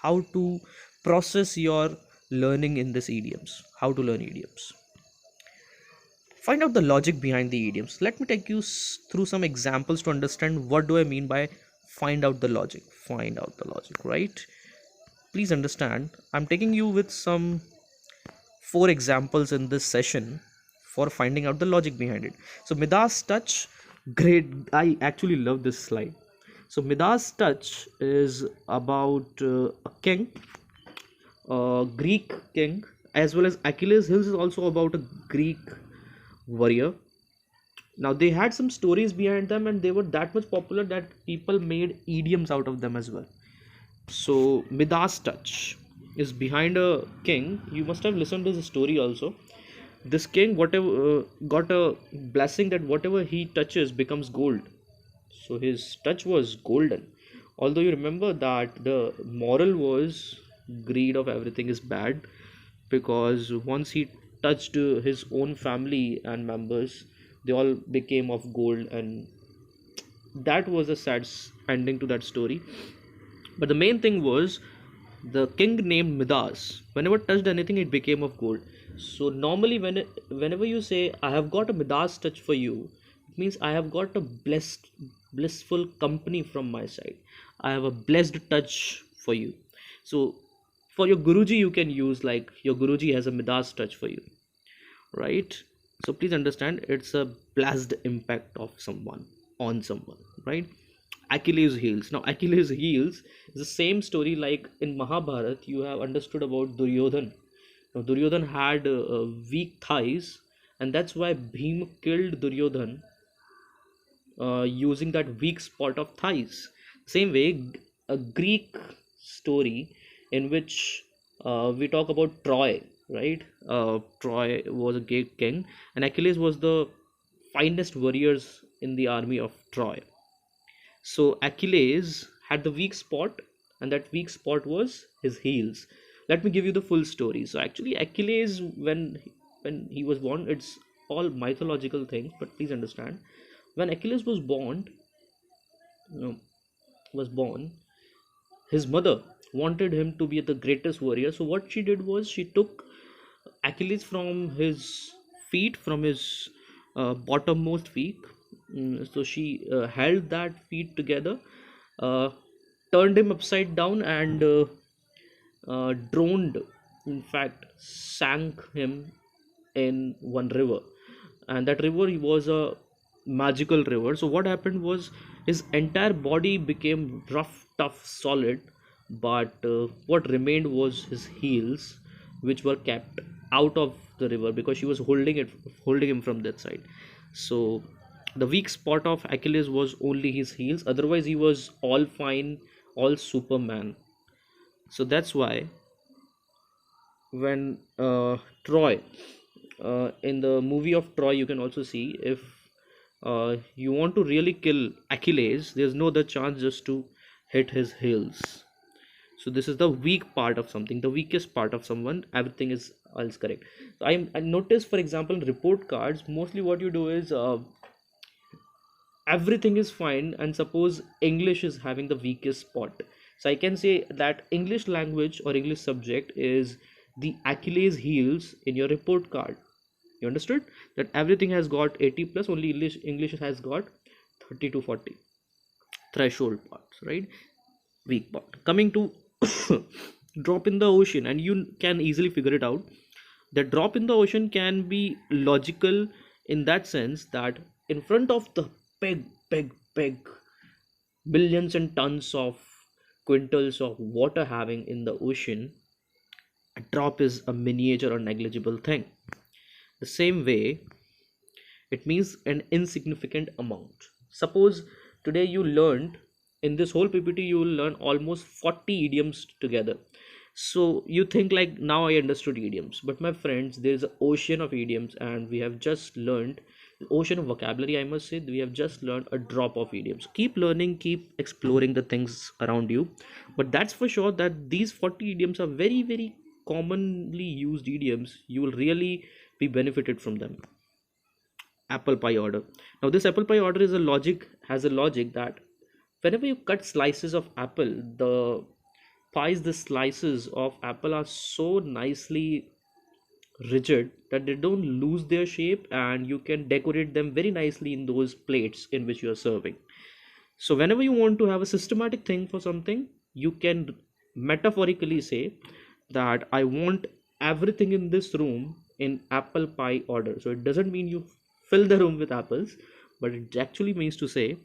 how to process your learning in this idioms, how to learn idioms. Find out the logic behind the idioms. Let me take you through some examples to understand what do I mean by find out the logic. Find out the logic, right? Please understand, I'm taking you with some four examples in this session for finding out the logic behind it. So Midas touch, great. I actually love this slide. So Midas touch is about a king, a Greek king, as well as Achilles Hills is also about a Greek warrior. Now they had some stories behind them, and they were that much popular that people made idioms out of them as well. So Midas touch is behind a king. You must have listened to the story also. This king, whatever, got a blessing that whatever he touches becomes gold. So his touch was golden. Although you remember that the moral was greed of everything is bad, because once he touched his own family and members, they all became of gold, and that was a sad ending to that story. But the main thing was the king named Midas. Whenever touched anything, it became of gold. So normally, whenever you say, "I have got a Midas touch for you," it means I have got a blissful company from my side. I have a blessed touch for you. So for your Guruji, you can use like your Guruji has a Midas touch for you, right? So please understand, it's a blessed impact of someone on someone, right? Achilles heels. Now Achilles heels is the same story like in Mahabharat. You have understood about Duryodhan. Now Duryodhan had weak thighs, and that's why Bhim killed Duryodhan using that weak spot of thighs. Same way, a Greek story in which we talk about Troy, right? Troy was a Greek king, and Achilles was the finest warriors in the army of Troy. So Achilles had the weak spot, and that weak spot was his heels. Let me give you the full story. So actually, Achilles, when he was born, it's all mythological things, but please understand, when Achilles you know, was born, his mother wanted him to be the greatest warrior. So what she did was she took Achilles from his feet, from his bottommost feet. So she held that feet together, uh, turned him upside down, and droned, in fact, sank him in one river. And that river was a magical river. So what happened was his entire body became rough, tough, solid, but what remained was his heels, which were kept out of the river because she was holding him from that side. So the weak spot of Achilles was only his heels, otherwise he was all fine, all superman. So that's why when Troy, in the movie of Troy, you can also see, if you want to really kill Achilles, there's no other chance just to hit his heels. So this is the weak part of something, the weakest part of someone. Everything is else correct. So I noticed, for example, in report cards, mostly what you do is everything is fine, and suppose English is having the weakest spot. So I can say that English language or English subject is the Achilles heels in your report card. You understood that everything has got 80 plus, only English has got 30 to 40 threshold parts, right? Weak part. Coming to drop in the ocean, and you can easily figure it out. The drop in the ocean can be logical in that sense that in front of the big billions and tons of quintals of water having in the ocean, a drop is a miniature or negligible thing. The same way, it means an insignificant amount. Suppose today you learned, in this whole PPT you will learn almost 40 idioms together. So you think like, now I understood idioms, but my friends, there is an ocean of idioms, and we have just learned ocean of vocabulary, I must say. We have just learned a drop of idioms. Keep learning, keep exploring the things around you, but that's for sure that these 40 idioms are very commonly used idioms. You will really be benefited from them. Apple pie order. Now this apple pie order is a logic that whenever you cut slices of apple, the pies, the slices of apple are so nicely rigid that they don't lose their shape, and you can decorate them very nicely in those plates in which you are serving. So whenever you want to have a systematic thing for something, you can metaphorically say that I want everything in this room in apple pie order. So it doesn't mean you fill the room with apples, but it actually means to say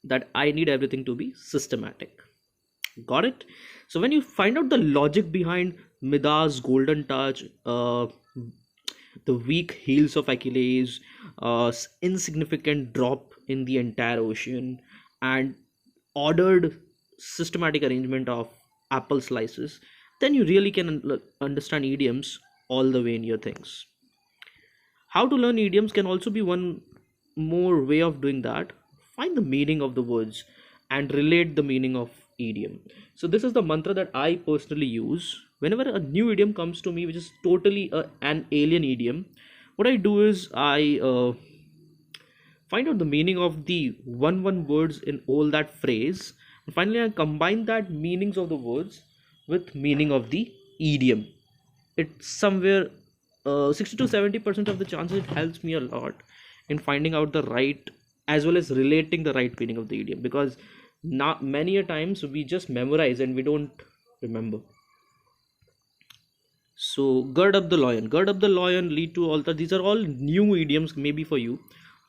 that I need everything to be systematic. Got it? So when you find out the logic behind Midas golden touch, the weak heels of Achilles, insignificant drop in the entire ocean, and ordered systematic arrangement of apple slices, then you really can understand idioms all the way in your things. How to learn idioms can also be one more way of doing that. Find the meaning of the words and relate the meaning of idiom. So this is the mantra that I personally use whenever a new idiom comes to me, which is totally an alien idiom. What I do is I find out the meaning of the one words in all that phrase, and finally I combine that meanings of the words with meaning of the idiom. It's somewhere 60 to 70% of the chances it helps me a lot in finding out the right as well as relating the right meaning of the idiom, because not many a times we just memorize and we don't remember. So gird up the loin, lead to altar. These are all new idioms maybe for you.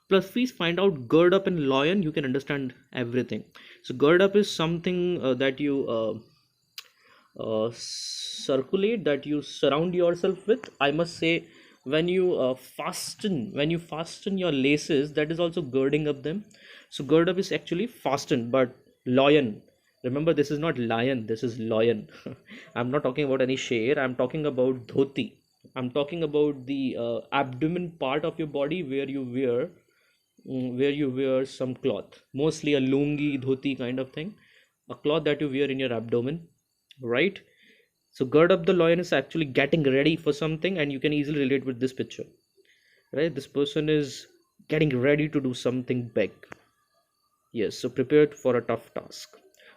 Plus, please find out gird up and loin. You can understand everything. So gird up is something that you circulate, that you surround yourself with. I must say, when you fasten your laces, that is also girding up them. So gird up is actually fasten, but loin. Remember, this is not lion. This is loin. I'm not talking about any share. I'm talking about dhoti. I'm talking about the abdomen part of your body where you wear some cloth, mostly a lungi, dhoti kind of thing, a cloth that you wear in your abdomen, right? So gird up the loin is actually getting ready for something, and you can easily relate with this picture, right? This person is getting ready to do something big. Yes, so prepared for a tough task.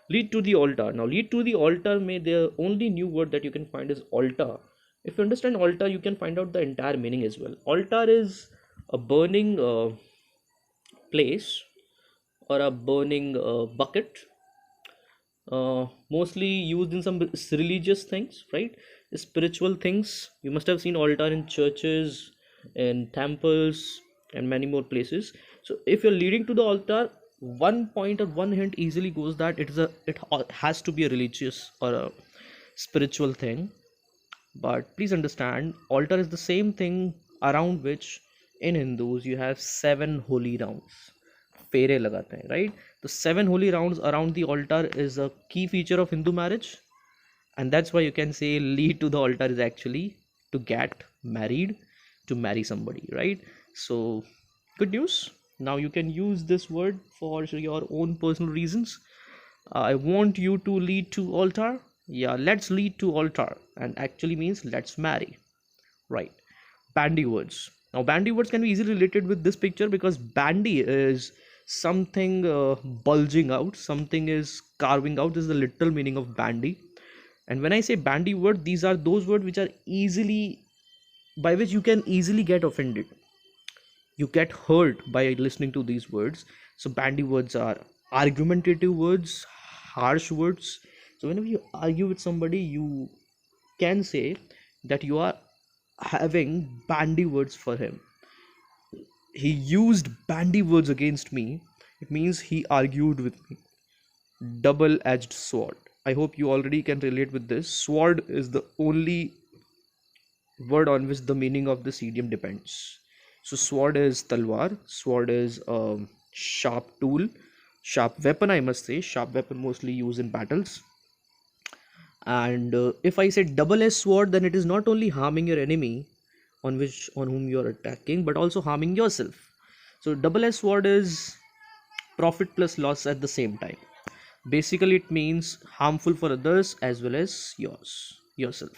Lead to the altar. Now, lead to the altar, may the only new word that you can find is altar. If you understand altar, you can find out the entire meaning as well. Altar is a burning place or a burning bucket, mostly used in some religious things, right? Spiritual things. You must have seen altar in churches, in temples, and many more places. So if you're leading to the altar, one point or one hint easily goes that it has to be a religious or a spiritual thing. But please understand, altar is the same thing around which in Hindus you have seven holy rounds. फेरे लगाते हैं, right? The seven holy rounds around the altar is a key feature of Hindu marriage, and that's why you can say lead to the altar is actually to get married, to marry somebody, right? So good news. Now you can use this word for your own personal reasons. I want you to lead to altar. Yeah, let's lead to altar, and actually means let's marry, right? Bandy words. Now bandy words can be easily related with this picture, because bandy is something bulging out, something is carving out. This is the literal meaning of bandy. And when I say bandy word, these are those words which are easily, by which you can easily get offended, you get hurt by listening to these words. So bandy words are argumentative words, harsh words. So whenever you argue with somebody, you can say that you are having bandy words for him. He used bandy words against me. It means he argued with me. Double edged sword. I hope you already can relate with this. Sword is the only word on which the meaning of this idiom depends. So sword is talwar, sword is sharp tool, sharp weapon, I must say, sharp weapon mostly used in battles. And if I say double edged sword, then it is not only harming your enemy on whom you are attacking, but also harming yourself. So double edged sword is profit plus loss at the same time. Basically it means harmful for others as well as yourself.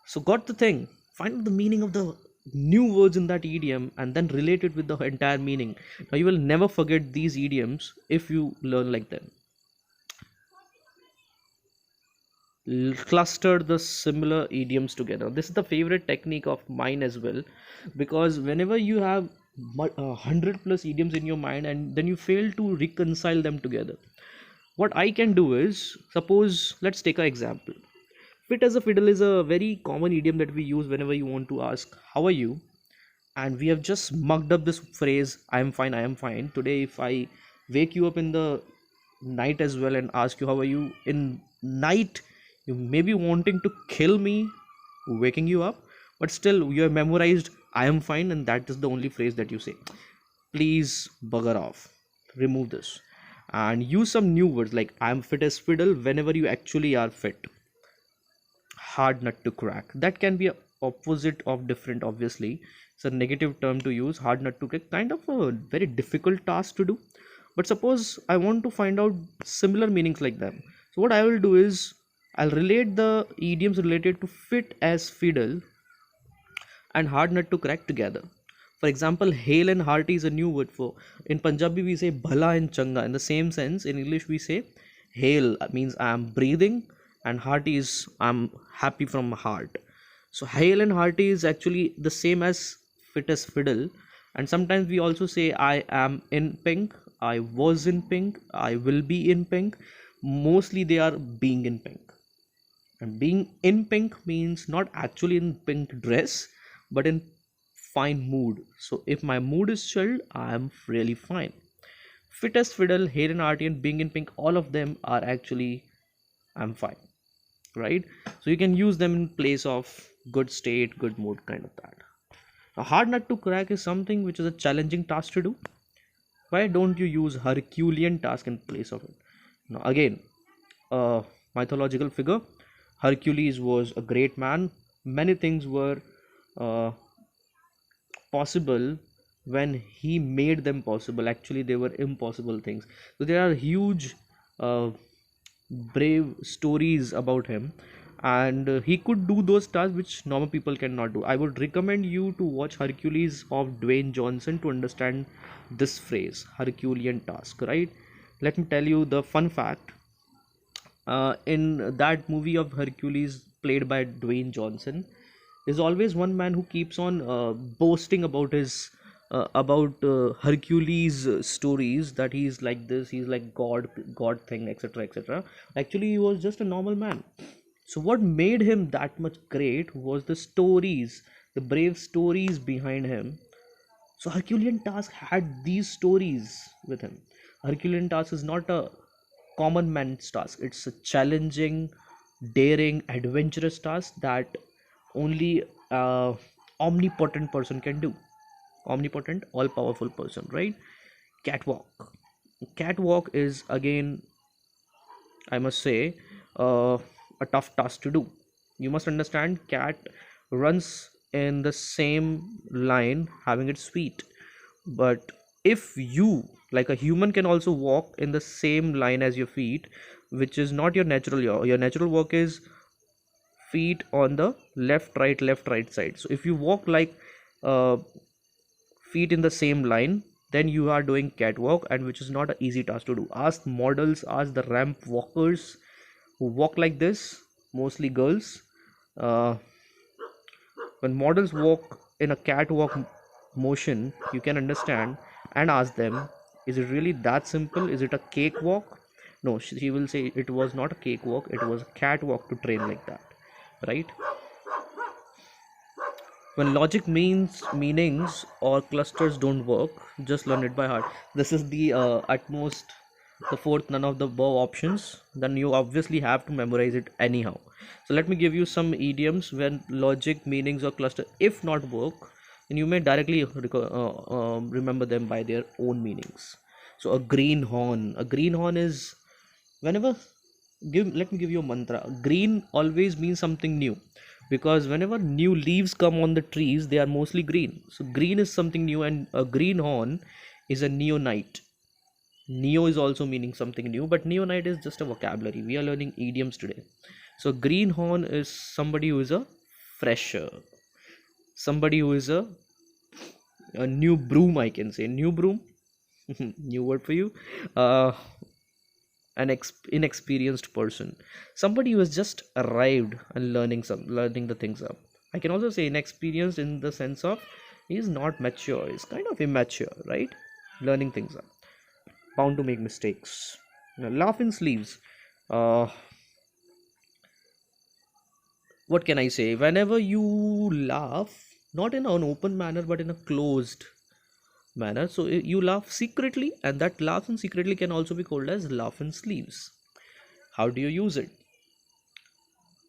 So got the thing. Find out the meaning of the new words in that idiom and then relate it with the entire meaning. Now you will never forget these idioms if you learn like them. cluster the similar idioms together. This is the favorite technique of mine as well, because whenever you have 100 plus idioms in your mind and then you fail to reconcile them together, what I can do is, suppose let's take an example. Fit as a fiddle is a very common idiom that we use whenever you want to ask how are you, and we have just mucked up this phrase I am fine, I am fine. Today if I wake you up in the night as well and ask you how are you in night, you may be wanting to kill me waking you up, but still you have memorized I am fine, and that is the only phrase that you say. Please bugger off, remove this, and use some new words like I am fit as fiddle whenever you actually are fit. Hard nut to crack, that can be a opposite of different, obviously it's a negative term to use. Hard nut to crack, kind of a very difficult task to do, but suppose I want to find out similar meanings like them. So what I will do is, I'll relate the idioms related to fit as fiddle and hard nut to crack together. For example, hale and hearty is a new word for. In Punjabi, we say bhala and changa. In the same sense, in English, we say hale means I am breathing, and hearty is I'm happy from my heart. So hale and hearty is actually the same as fit as fiddle. And sometimes we also say I am in pink, I was in pink, I will be in pink. Mostly they are being in pink. And being in pink means not actually in pink dress, but in fine mood. So if my mood is chilled, I am really fine. Fit as fiddle, hair and arty, and being in pink, all of them are actually I'm fine, right? So you can use them in place of good state, good mood, kind of that. A hard nut to crack is something which is a challenging task to do. Why don't you use Herculean task in place of it? Now again, a mythological figure. Hercules was a great man. Many things were uh, possible when he made them possible. Actually, they were impossible things. So there are huge, brave stories about him, and he could do those tasks which normal people cannot do. I would recommend you to watch Hercules of Dwayne Johnson to understand this phrase, Herculean task. Right? Let me tell you the fun fact. In that movie of Hercules, played by Dwayne Johnson, there's always one man who keeps on boasting about his about Hercules stories, that he's like this, he's like God thing, etc., etc. Actually, he was just a normal man. So what made him that much great was the stories, the brave stories behind him. So Herculean task had these stories with him. Herculean task is not a common man's task. It's a challenging, daring, adventurous task that only omnipotent person can do. Omnipotent, all powerful person, right? Catwalk. Catwalk is again, I must say, a tough task to do. You must understand, cat runs in the same line, having its feet. But if you, like a human, can also walk in the same line as your feet, which is not your natural. Your natural walk is feet on the left right side. So if you walk like uh, feet in the same line, then you are doing catwalk, and which is not an easy task to do. Ask models, ask the ramp walkers who walk like this, mostly girls. uh, when models walk in a catwalk motion, you can understand, and ask them, is it really that simple? Is it a cakewalk? No, she will say it was not a cakewalk, it was a catwalk to train like that, right? When logic means meanings or clusters don't work, just learn it by heart. This is the utmost, the fourth none of the above options. Then you obviously have to memorize it anyhow. So let me give you some idioms when logic, meanings or cluster if not work, then you may directly remember them by their own meanings. So a green horn. A green horn is whenever, give let me give you a mantra. Green always means something new, because whenever new leaves come on the trees, they are mostly green. So green is something new, and a greenhorn is a neonite. Neo is also meaning something new, but neonite is just a vocabulary. We are learning idioms today. So greenhorn is somebody who is a fresher, somebody who is a new broom, I can say. New broom. New word for you. uh inexperienced person, somebody who has just arrived and learning the things up. I can also say inexperienced in the sense of he's not mature, he's kind of immature, right? Learning things up, bound to make mistakes. Now, laugh in sleeves. uh, what can I say? Whenever you laugh, not in an open manner but in a closed manner, so you laugh secretly, and that laugh in secretly can also be called as laugh in sleeves. How do you use it?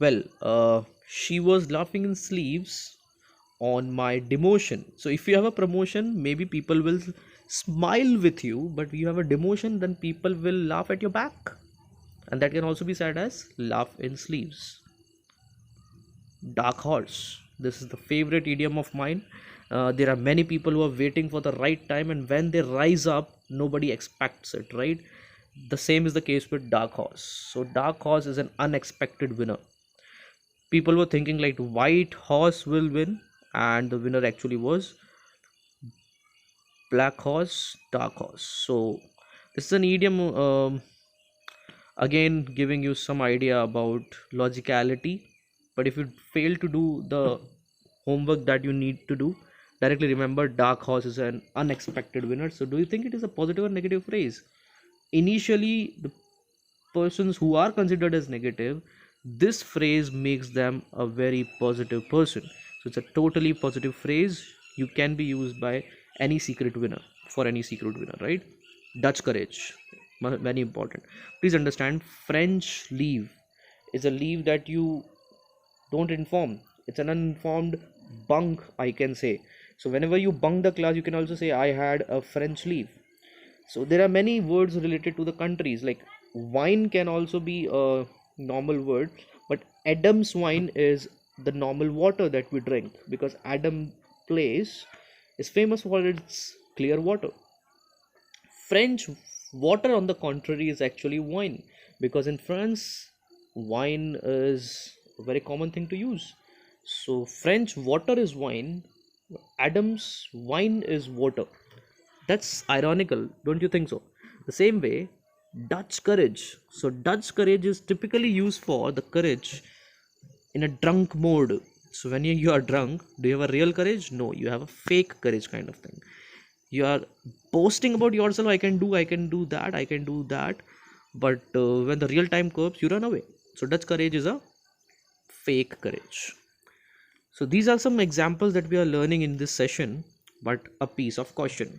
Well, she was laughing in sleeves on my demotion. So if you have a promotion, maybe people will smile with you, but if you have a demotion, then people will laugh at your back, and that can also be said as laugh in sleeves. Dark horse. This is the favorite idiom of mine. There are many people who are waiting for the right time, and when they rise up, nobody expects it, right? The same is the case with dark horse. So, dark horse is an unexpected winner. People were thinking like white horse will win, and the winner actually was black horse, dark horse. So, this is an idiom. Again, giving you some idea about logicality, but if you fail to do the homework that you need to do, directly remember dark horse is an unexpected winner. So do you think it is a positive or negative phrase? Initially, the persons who are considered as negative, this phrase makes them a very positive person. So it's a totally positive phrase. You can be used by any secret winner, for any secret winner, right? Dutch courage, very important. Please understand, French leave is a leave that you don't inform. It's an uninformed bunk, I can say. So whenever you bunk the class, you can also say I had a French leave. So there are many words related to the countries, like wine can also be a normal word, but Adam's wine is the normal water that we drink, because Adam place is famous for its clear water. French water, on the contrary, is actually wine, because in France, wine is a very common thing to use. So, French water is wine, Adam's wine is water. That's ironical, don't you think so? The same way, Dutch courage. So, Dutch courage is typically used for the courage in a drunk mode. So, when you are drunk, do you have a real courage? No, you have a fake courage kind of thing. You are boasting about yourself, I can do that, I can do that, but when the real time comes, you run away. So Dutch courage is a fake courage. So these are some examples that we are learning in this session, but a piece of caution: